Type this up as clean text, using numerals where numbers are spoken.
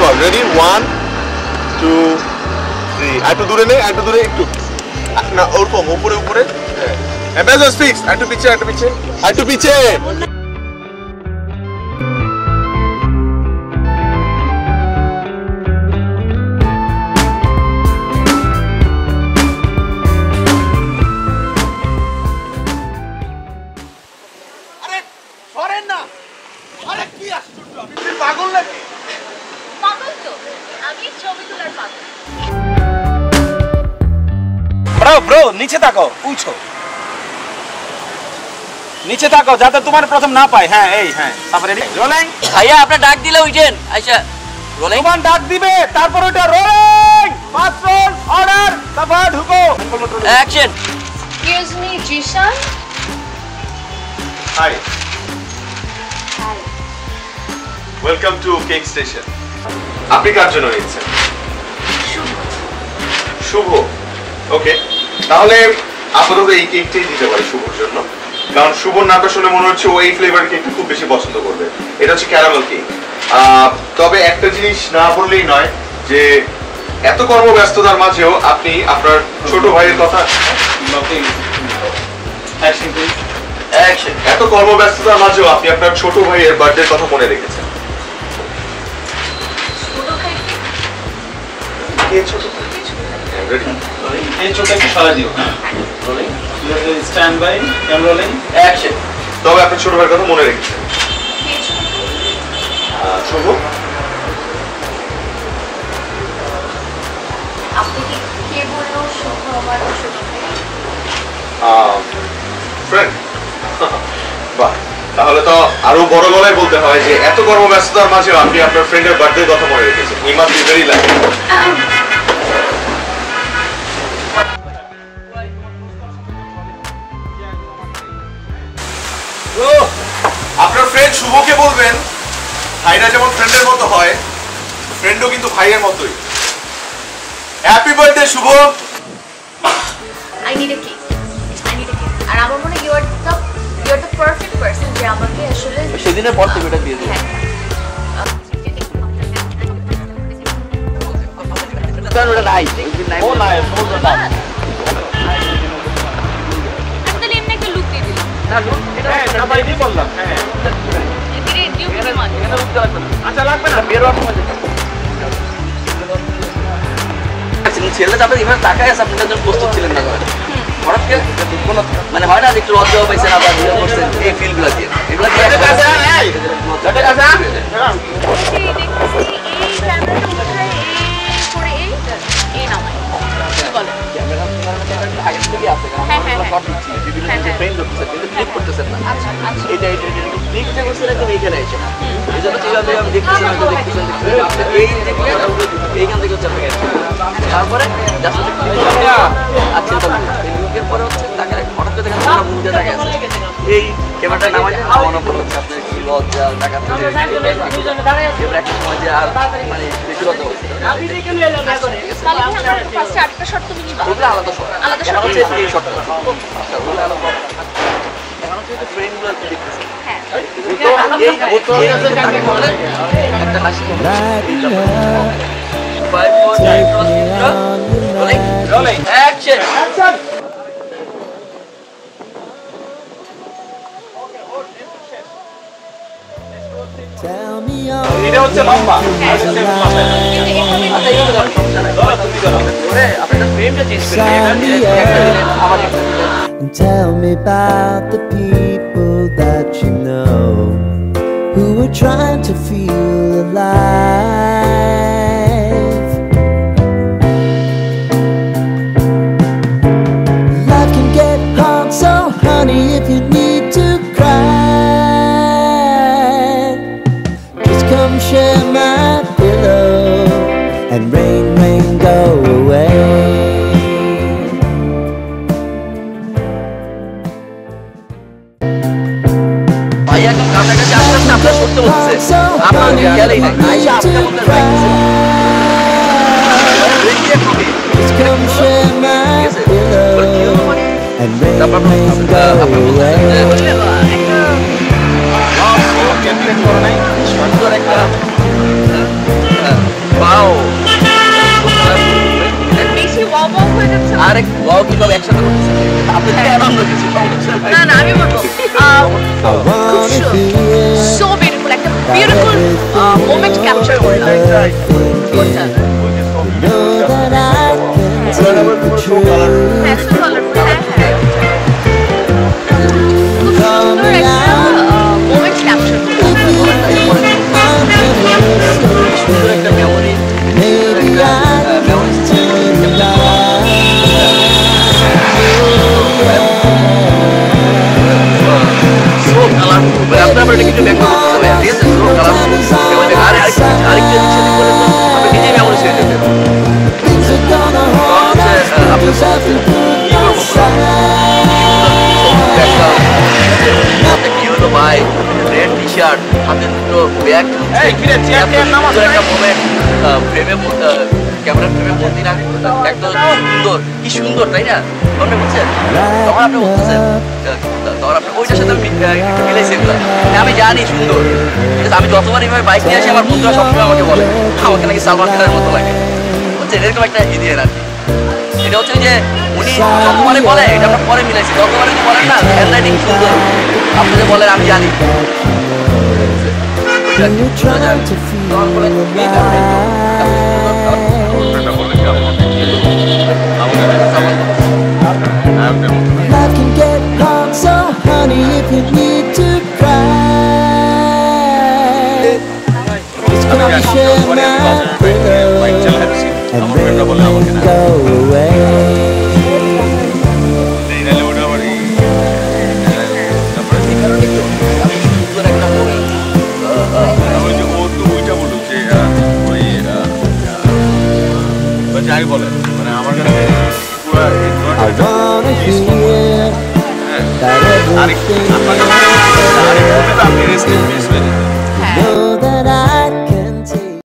কর রেডি 1 2 3 একটু দূরে নে একটু দূরে একটু না ওরকম উপরে উপরে হ্যাঁ এমবেজস ফিক্স একটু পিছে একটু পিছে একটু পিছে আরে সরেন না আরে কি আশ্চর্য আপনি পাগল নাকি পাগল তো আমি ছবি তোলার পাগল ব্রো নিচে তাকাও উঠো নিচে তাকাও যাতে তোমার প্রথম না পায় হ্যাঁ এই হ্যাঁ তারপরে রোলিং ভাইয়া আপনি ডাক দিলে উঠেন আচ্ছা রোলিং তোমার ডাক দিবে তারপর ওটা রোলিং ফাস্ট রোল অর্ডার তারপর ঢুকো action excuse me Zeeshan hi hi welcome to cake station আপনি কার জন্য নিচ্ছেন শুভ ওকে তাহলে আপাতত এই কেকটাই দিতে পারি শুভর জন্য কারণ শুভর নামটা শুনে মনে হচ্ছে ও এই ফ্লেভার কেকটা খুব বেশি পছন্দ করবে এটা হচ্ছে ক্যারামেল কেক তবে একটা জিনিস না বললেই নয় যে এত কর্মব্যস্ততার মাঝেও আপনি আপনার ছোট ভাইয়ের কথা এত কর্মব্যস্ততার মাঝেও আপনি আপনার ছোট ভাইয়ের বার্থডের কথা মনে রেখেছেন ছোট ভাই কে ছোট ভাই রেডি এই ছোট একটু সারা দিও rolling stand by camera rolling action তবে আপনার ছোট ভাইয়ের কথা মনে রেখেছেন কে ছোট শুভ আপনি কি কে বললো শুভ আমার ছোট ভাই ফ্রেন্ড বাহ তাহলে তো আরো বড় গলায় বলতে হয় যে এত কর্মব্যস্ততার মাঝেও আপনি আপনার ফ্রেন্ডের বার্থডের কথা মনে রেখেছেন he must be very lucky আপনার ফ্রেন্ড শুভকে বলবেন ভাইরা যেমন ফ্রেন্ডের মতো হয় ফ্রেন্ডও কিন্তু ভাইয়ের মতোই happy birthday Shubho I need a cake আর আমার মনে you are the perfect person যে আমাকে আসলে সেদিনের পর থেকে এটা দিয়ে দিই হ্যাঁ কারণ ওটা নাই নাই ও না সমুদ্র না তাহলে এমনি একটা লুক দিয়ে দিলাম না লোক এটা হ্যাঁ না ভাই দিয়ে বললাম হ্যাঁ এদিকে ডিউ কি মান এখানে উঠতে লাগবে না আচ্ছা লাগবে না বের হওয়ার সময় ছেলে তারপরে এভাবে তাকায় আছে আপনি একজন প্রস্তুত ছিলেন না হঠাৎ করে কোনো মানে হয় না যে একটু লজ্জা পাইছেন আবার ভিডিও করছেন এই ফিলগুলো দিয়ে এগুলো দিয়ে এই ক্যামেরাটা উঠায় এই করে এই নামাই কি বলে আগে থেকে আছে কারণ আমরা শর্ট দিচ্ছি বিভিন্ন যে ফ্রেম করতেছেন কিন্তু ক্লিক করতেছেন না আচ্ছা আচ্ছা এটা ক্লিক যে করছেন একদম এইখানে এসে এই জন্য যেভাবে আমি দেখতেছি হয়তো দেখতেছেন এই দেখলে এইখান থেকে হচ্ছে আপনাকে তারপরে জাস্ট আচ্ছা ফেসবুকের পরে হচ্ছে তাকে হঠাৎ করে দেখেন আমরা মুখে দেখা আছে এই ক্যামেরাটা নামাই নামানোর পর হচ্ছে আপনার কি লজ্জা টাকা এবার একটা সময় যে আর মানে বেশি লজ্জা হচ্ছে তাহলে আমরা ফার্স্টে আরেকটা শর্ত তুমি নিবা ওগুলো আলাদা শট আলাদা কেন শর্ত হচ্ছে এই শটটা আচ্ছা ওগুলো আলাদা কেন হচ্ছে যে ফ্রেমগুলো দেখতেছি হ্যাঁ একটা হাসি রোলিং অ্যাকশন এটা হচ্ছে লম্বা কিন্তু এভাবে তুমি করো আপনার ফ্রেমটা চেঞ্জ করে আমাদের And tell me about the people that you know who are trying to feel alive. Life can get hard, so honey, if you need to cry, just come share my pillow and rain, rain, go away. ভাইয়া এখন কাছাকাছি আসতে আসতে আপনার করতে হচ্ছে আপনার খেয়ালই নাই আইসা আপনার মধ্যে রাখছে Just come share my pillow and rain, rain, go away. সুন্দর একটা মোমেন্ট ক্যাপচার করলাম কোনটা Know that I can take the truth. হ্যাঁ খুব কালারফুল হ্যাঁ হ্যাঁ খুব Call সুন্দর me একটা out মোমেন্ট ক্যাপচার করলাম if you think I'm gonna সুন্দর একটা memory maybe I can turn the so colourful আপনার আবার এটা কিছু ব্যাক করতে হবে ঠিক আছে সো কালারফুল আরেকটা জিনিস বলে তো আমি নিজেই মেমোরি ছেড়ে দিতে Things are gonna hold us. আপনার Just have to put একটা কি হলো ভাই রেড টি শার্ট হাতে দুটো ব্যাগ এই কিরে চেয়ার টেয়ার নামাজ একটা মোমেন্ট ফ্রেমে ক্যামেরা ফ্রেমে বন্দি না একদম সুন্দর কি সুন্দর তাই না আপনি বুঝছেন তখন আপনি বলতেছেন তখন আপনি ওইটার সাথে আমি একটু মিলাইছি এগুলো হ্যাঁ আমি জানি সুন্দর ঠিক আছে আমি যতবার এইভাবে বাইক নিয়ে আসি আমার বন্ধুরা সবসময় আমাকে বলে আমাকে নাকি সালমান খানের মতো লাগে বুঝছেন এরকম একটা ইডিয়ার আর কি এটা হচ্ছে যে উনি যতবারে বলে এটা আমরা পরে মিলাইছি যতবারে যদি বলেন না হ্যান্ড রাইটিং সুন্দর আপনি যে বলেন আমি জানি when you're trying to feel alive. Life can get hard, so honey, if you need to cry, just come and share my pillow and then go away. সুন্দর একটা মোমেন্ট যাই বলে মানে আমার কাছে I wanna hear that everything আপনি rest হ্যাঁ